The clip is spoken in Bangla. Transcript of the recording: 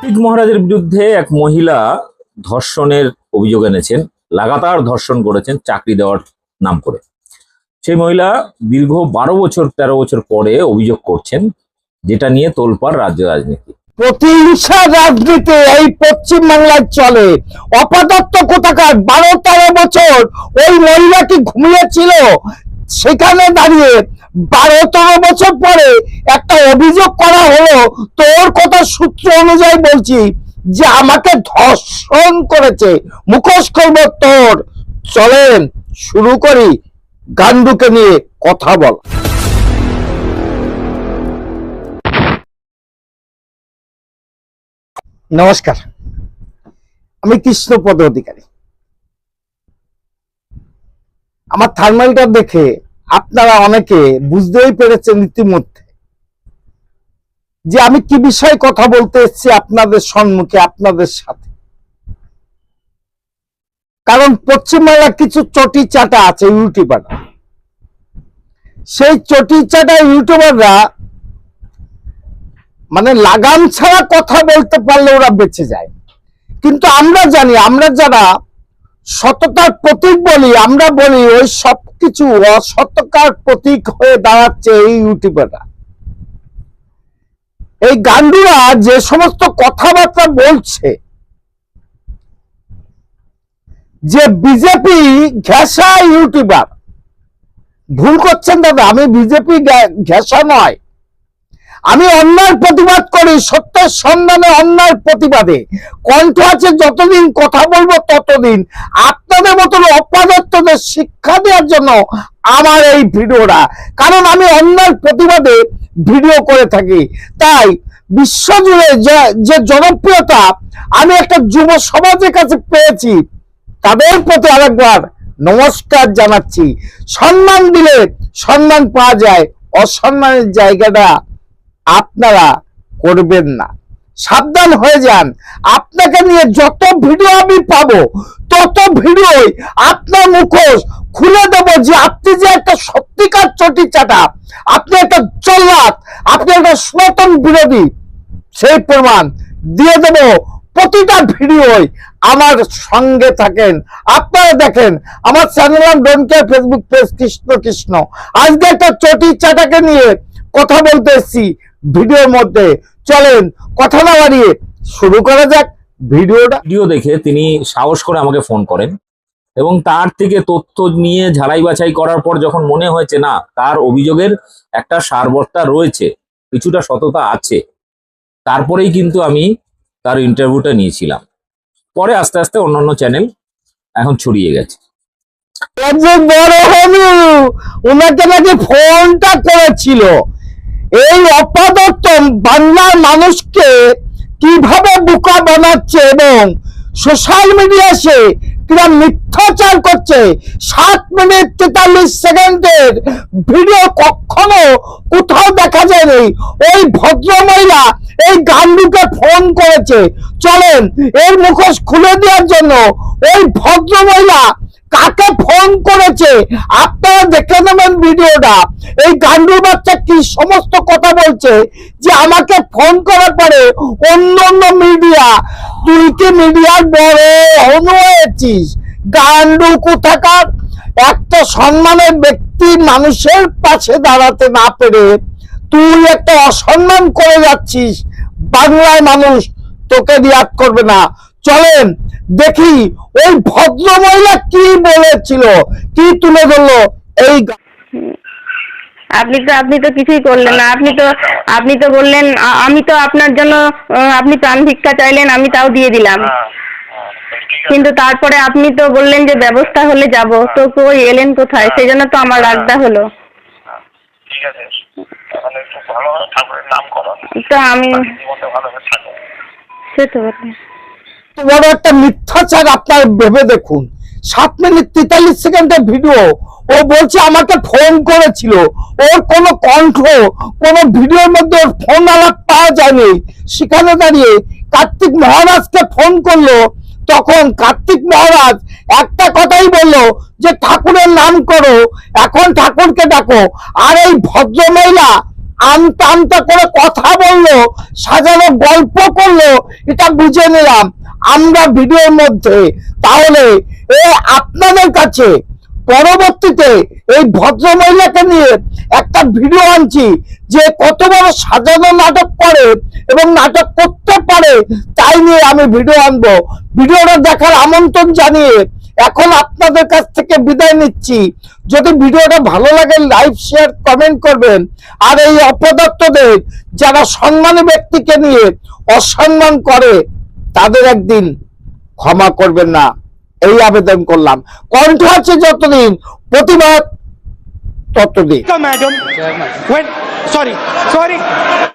কার্তিক মহারাজের বিরুদ্ধে এক মহিলা ধর্ষণের অভিযোগ এনেছেন। লাগাতার ধর্ষণ করেছেন চাকরি দেওয়ার নাম করে। সেই মহিলা দীর্ঘ 13 বছর পরে অভিযোগ করছেন, যেটা নিয়ে তোলপাড় রাজ্য রাজনীতি। প্রতিহিংসা রাজনীতি এই পশ্চিম বাংলায় চলে। অপদার্থ কোথাকার 12-13 বছর ওই মহিলা কি ঘুমিয়েছিল? সেখানে দাঁড়িয়ে 12-13 বছর পরে একটা অভিযোগ করা হলো। তোর কথা সূত্র অনুযায়ী বলছি যে আমাকে ধর্ষণ করেছে, মুখোশ করব তোর। চলেন শুরু করি গান্ডুকে নিয়ে কথা বল। নমস্কার, আমি কৃষ্ণপদ অধিকারী। আমার থার্মালটা দেখে আপনারা অনেকে বুঝতেই পেরেছেন ইতিমধ্যে যে আমি কি বিষয়ে কথা বলতে এসেছি আপনাদের সম্মুখে, আপনাদের সাথে। কারণ পশ্চিমবাংলার কিছু চটি চাটা আছে ইউটিউবাররা, সেই চটি চাটা ইউটিউবাররা মানে লাগাম ছাড়া কথা বলতে পারলে ওরা বেঁচে যায়। কিন্তু আমরা জানি, আমরা যারা সততার প্রতীক বলি, আমরা বলি ওই সবকিছু অসততার প্রতীক হয়ে দাঁড়াচ্ছে এই ইউটিউবাররা। এই গান্ডুরা যে সমস্ত কথাবার্তা বলছে যে বিজেপি ঘেঁষা ইউটিউবার, ভুল করছেন দাদা। আমি বিজেপি ঘেঁষা নয়, আমি অন্যায়ের প্রতিবাদ করি, সত্যের সন্ধানে অন্যায়ের প্রতিবাদে কণ্ঠ আছে। যতদিন কথা বলবো ততদিন আপনাদের মতন অপদার্থদের শিক্ষা দেওয়ার জন্য আমার এই ভিডিওটা। কারণ আমি অন্যায়ের প্রতিবাদে ভিডিও করে থাকি। তাই বিশ্বজুড়ে যে জনপ্রিয়তা আমি একটা যুব সমাজের কাছে পেয়েছি, তাদের প্রতি আরেকবার নমস্কার জানাচ্ছি। সম্মান দিলে সম্মান পাওয়া যায়, অসম্মানের জায়গাটা আপনারা করবেন না, সাবধান হয়ে যান। আপনাকে নিয়ে যত ভিডিও আমি পাবো তত ভিডিওই আপনার মুখোশ খুলে দেব যে আপনি যে একটা সত্যিকার চটি চাটা, আপনি একটা জল্লাদ, আপনি একটা সনাতন বিরোধী, সেই প্রমাণ দিয়ে দেব প্রতিটা ভিডিওই। আমার সঙ্গে থাকেন, আপনারা দেখেন আমার channel don't care Facebook page Krishna Krishna. আজকে একটা চটি চাটাকে নিয়ে কথা বলতে এসেছি ভিডিওর মধ্যে। চলেন কথা না বাড়িয়ে শুরু করা যাক ভিডিওটা। ভিডিও দেখে তিনি সাহস করে আমাকে ফোন করেন এবং তার থেকে তথ্য নিয়ে ঝাড়াই বাছাই করার পর যখন মনে হয়েছে না তার অভিযোগের একটা সারবত্তা রয়েছে, কিছুটা সততা আছে, তারপরেই কিন্তু আমি তার ইন্টারভিউটা নিয়েছিলাম। পরে আস্তে আস্তে অন্যান্য চ্যানেল এখন ছড়িয়ে গেছে। বড় হনু ওনাকে নাকি ফোনটা করেছিল। এই অপদার্থ বাংলার মানুষকে কিভাবে বোকা বানাচ্ছে এবং সোশ্যাল মিডিয়াতে কিরা মিথ্যাচার করছে। 7 মিনিট 43 সেকেন্ডের ভিডিও কখনো কোথাও দেখা যায়নি। ওই ভদ্র মহিলা এই গান্ডুকে ফোন করেছে। চলেন এর মুখোশ খুলে দেওয়ার জন্য ওই ভদ্র মহিলা কাকে ফোন করেছে আপনারা দেখে নেবেন ভিডিওটা। এই গান্ডুর বাচ্চা কি সমস্ত কথা বলছে যে আমাকে ফোন করার পরে অন্য অন্য মিডিয়া, তুই কি মিডিয়ার বড় হয়েছিস? গান্ডু কোথাকার! একটা সম্মানের ব্যক্তি মানুষের পাশে দাঁড়াতে না পেরে তুই একটা অসম্মান করে যাচ্ছিস। বাংলায় মানুষ তোকে রিয়াক্ট করবে না। চলেন দেখি ওই ভদ্র মহিলা কি বলেছিল, কি তুলে ধরলো। এই আপনি তো কিছুই করলেন না। আপনি তো বললেন আমি তো আপনার জন্য আপনি প্রাণ ভিক্ষা চাইলেন, আমি তাও দিয়ে দিলাম। কিন্তু তারপরে আপনি তো বললেন যে ব্যবস্থা হলে যাব, তো কই এলেন কোথায়? সেই জন্য তো আমার রাগটা হলো। ঠিক আছে, তাহলে একটু ভালো ঠাকুরের নাম করো। তো আমি সে তো বড় একটা মিথ্যাচার আপনার ভেবে দেখুন। 7 মিনিট 43 সেকেন্ডের ভিডিও। ও বলছে আমাকে ফোন করেছিল, ওর কোনো কণ্ঠ কোনো ভিডিওর মধ্যে ওর ফোন আলাপ পাওয়া যায়নি। সেখানে দাঁড়িয়ে কার্তিক মহারাজকে ফোন করলো, তখন কার্তিক মহারাজ একটা কথাই বললো যে ঠাকুরের নাম করো, এখন ঠাকুরকে ডাকো। আর এই ভদ্র মহিলা আমতা আমতা করে কথা বললো, সাজানো গল্প করলো, এটা বুঝে নিলাম আমরা ভিডিওর মধ্যে। তাহলে আপনাদের কাছে পরবর্তীতে এই ভদ্র মহিলাকে নিয়ে একটা ভিডিও আনছি, যে কত বড় সাজানো নাটক করে এবং নাটক করতে পারে, তাই নিয়ে আমি ভিডিও আনবো। ভিডিওটা দেখার আমন্ত্রণ জানিয়ে এখন আপনাদের কাছ থেকে বিদায় নিচ্ছি। যদি ভিডিওটা ভালো লাগে লাইক শেয়ার কমেন্ট করবেন, আর এই অপদার্থদের যারা সম্মানী ব্যক্তিকে নিয়ে অসম্মান করে তাদের একদিন ক্ষমা করবেন না, এই আবেদন করলাম। কণ্ঠ আছে যতদিন, প্রতিবাদ ততদিন। Madam, when sorry.